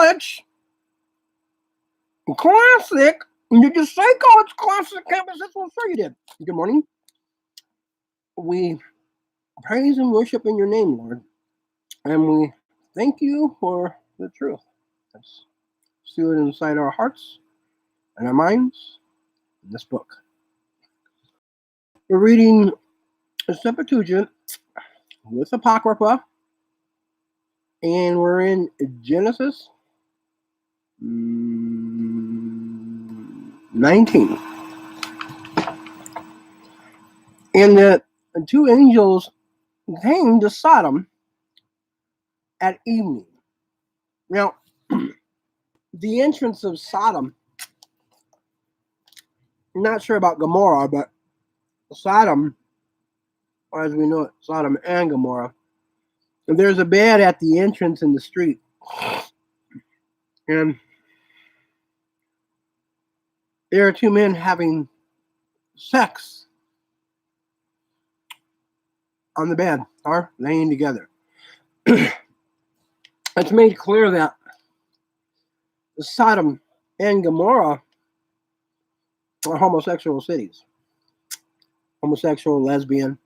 College. Classic. Did you say college classic campus? That's what I'm sure you did. Good morning. We praise and worship in your name, Lord. And we thank you for the truth. Let's seal it inside our hearts and our minds in this book. We're reading a Septuagint with Apocrypha, and we're in Genesis 19. And the two angels came to Sodom at evening. Now, the entrance of Sodom, I'm not sure about Gomorrah, but Sodom, or as we know it, Sodom and Gomorrah, there's a bed at the entrance in the street. And there are two men having sex on the bed, or laying together. It's made clear that Sodom and Gomorrah are homosexual cities. Homosexual, lesbian.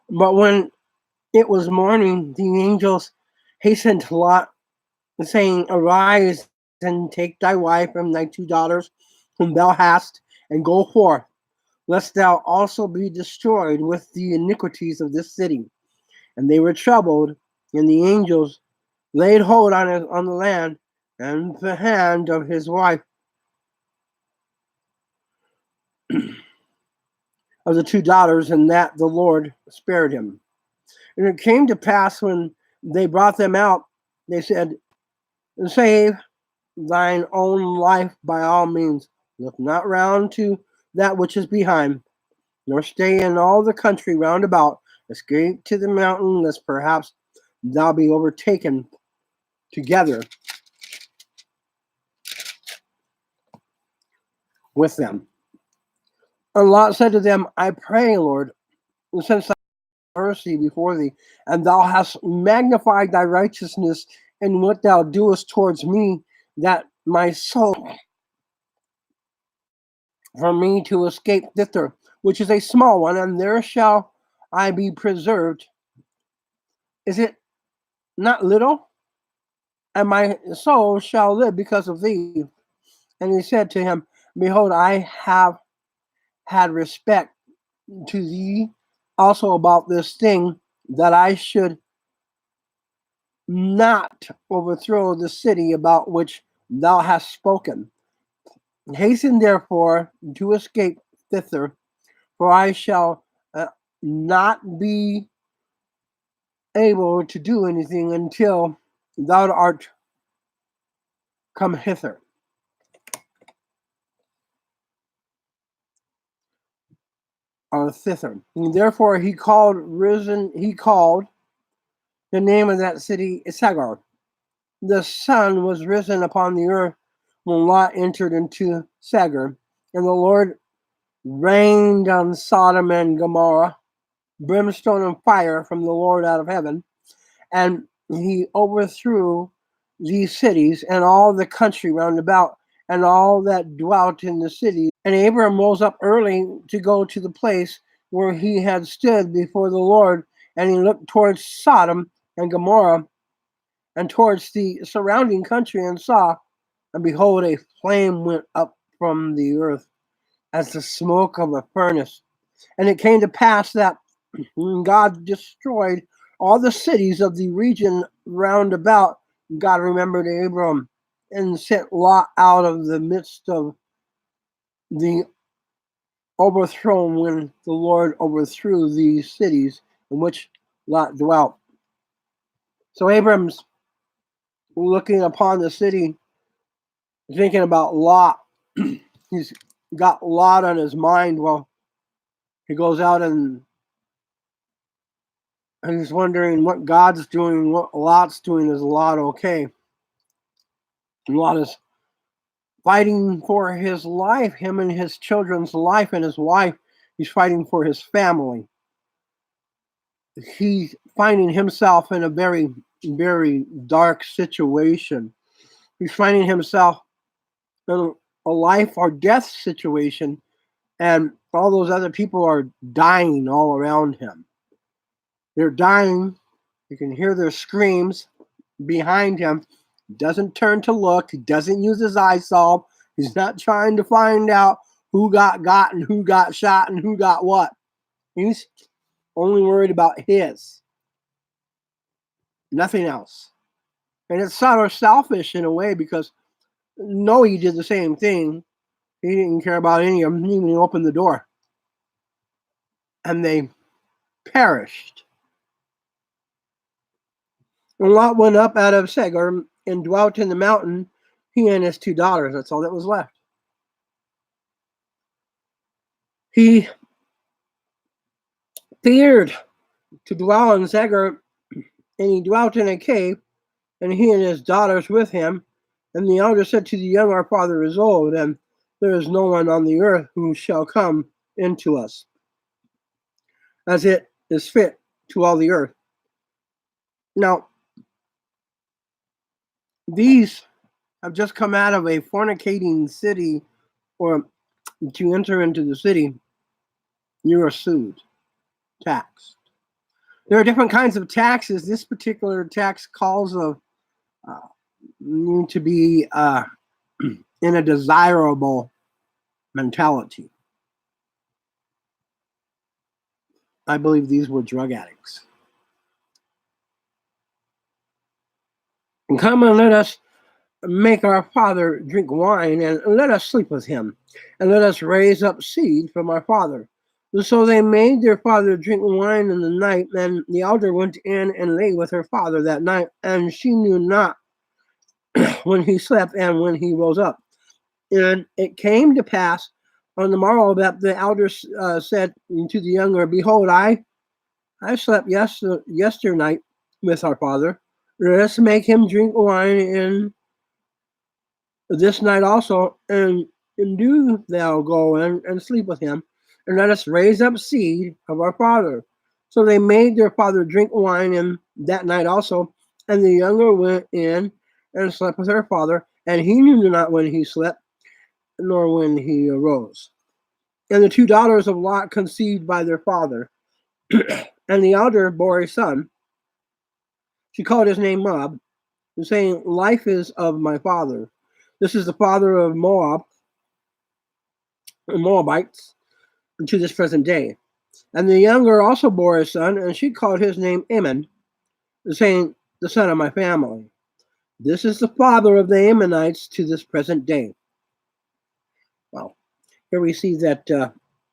But when it was morning, the angels hastened to Lot, saying, Arise and take thy wife and thy two daughters whom thou hast, and go forth, lest thou also be destroyed with the iniquities of this city. And they were troubled, and the angels laid hold on the land and the hand of his wife, of the two daughters, and that the Lord spared him. And it came to pass when they brought them out, they said, Save thine own life by all means. Look not round to that which is behind, nor stay in all the country round about. Escape to the mountain, lest perhaps thou be overtaken together with them. And Lot said to them, I pray, Lord, since thy mercy before thee, and thou hast magnified thy righteousness in what thou doest towards me, that my soul from me to escape thither, which is a small one, and there shall I be preserved. Is it not little? And my soul shall live because of thee. And he said to him, Behold, I have had respect to thee also about this thing, that I should not overthrow the city about which thou hast spoken. Hasten therefore to escape thither, for I shall not be able to do anything until thou art come hither. Or thither. And therefore he called the name of that city TcYbarra. The sun was risen upon the earth when Lot entered into Sagar, and the Lord rained on Sodom and Gomorrah brimstone and fire from the Lord out of heaven, and he overthrew these cities and all the country round about, and all that dwelt in the city. And Abram rose up early to go to the place where he had stood before the Lord, and he looked towards Sodom and Gomorrah, and towards the surrounding country, and saw, and behold, a flame went up from the earth as the smoke of a furnace. And it came to pass that God destroyed all the cities of the region round about. God remembered Abram and sent Lot out of the midst of the overthrown when the Lord overthrew these cities in which Lot dwelt. So Abram's looking upon the city, thinking about Lot. He's got Lot on his mind while he goes out and he's wondering what God's doing, what Lot's doing. Is Lot okay? And Lot is fighting for his life, him and his children's life, and his wife. He's fighting for his family. He's finding himself in a very, very dark situation. He's finding himself in a life or death situation, and all those other people are dying all around him. They're dying. You can hear their screams behind him. He doesn't turn to look. He doesn't use his eyesol. He's not trying to find out who got and who got shot and who got what. He's only worried about his. Nothing else. And it's sort of selfish in a way, because no, he did the same thing. He didn't care about any of them. He didn't even open the door. And they perished. And Lot went up out of Segar and dwelt in the mountain, he and his 2 daughters. That's all that was left. He feared to dwell in Segar, and he dwelt in a cave, and he and his daughters with him. And the elder said to the young, our father is old, and there is no one on the earth who shall come into us, as it is fit to all the earth. Now, these have just come out of a fornicating city, or to enter into the city, you are sued, taxed. There are different kinds of taxes. This particular tax calls of you to be in a desirable mentality. I believe these were drug addicts. And come and let us make our father drink wine, and let us sleep with him, and let us raise up seed from our father. So they made their father drink wine in the night, and the elder went in and lay with her father that night, and she knew not when he slept and when he rose up. And it came to pass on the morrow that the elder said to the younger, behold, I slept yester night with our father. Let us make him drink wine in this night also, and do thou go in and sleep with him, and let us raise up seed of our father. So they made their father drink wine in that night also, and the younger went in and slept with her father, and he knew not when he slept, nor when he arose. And the 2 daughters of Lot conceived by their father, and the elder bore a son. She called his name Moab, saying, life is of my father. This is the father of Moab, and Moabites, to this present day. And the younger also bore a son, and she called his name Ammon, saying, the son of my family. This is the father of the Ammonites to this present day. Well, here we see that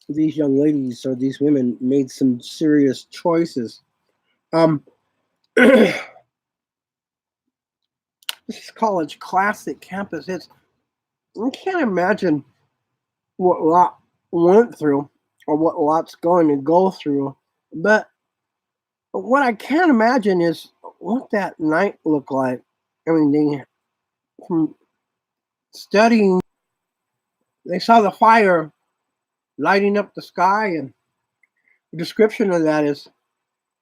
these young ladies, or these women, made some serious choices. This is college classic campus. I can't imagine what Lot went through, or what Lot's going to go through. But what I can imagine is what that night looked like. I mean, from studying, they saw the fire lighting up the sky, and the description of that is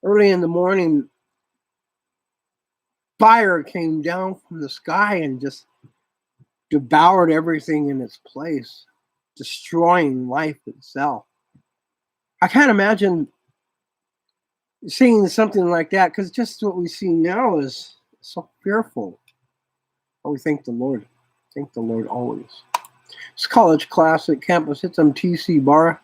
early in the morning, fire came down from the sky and just devoured everything in its place, destroying life itself. I can't imagine seeing something like that, because just what we see now is so fearful. But we thank the Lord. Thank the Lord always. It's college classic campus. It's on TcYbarra.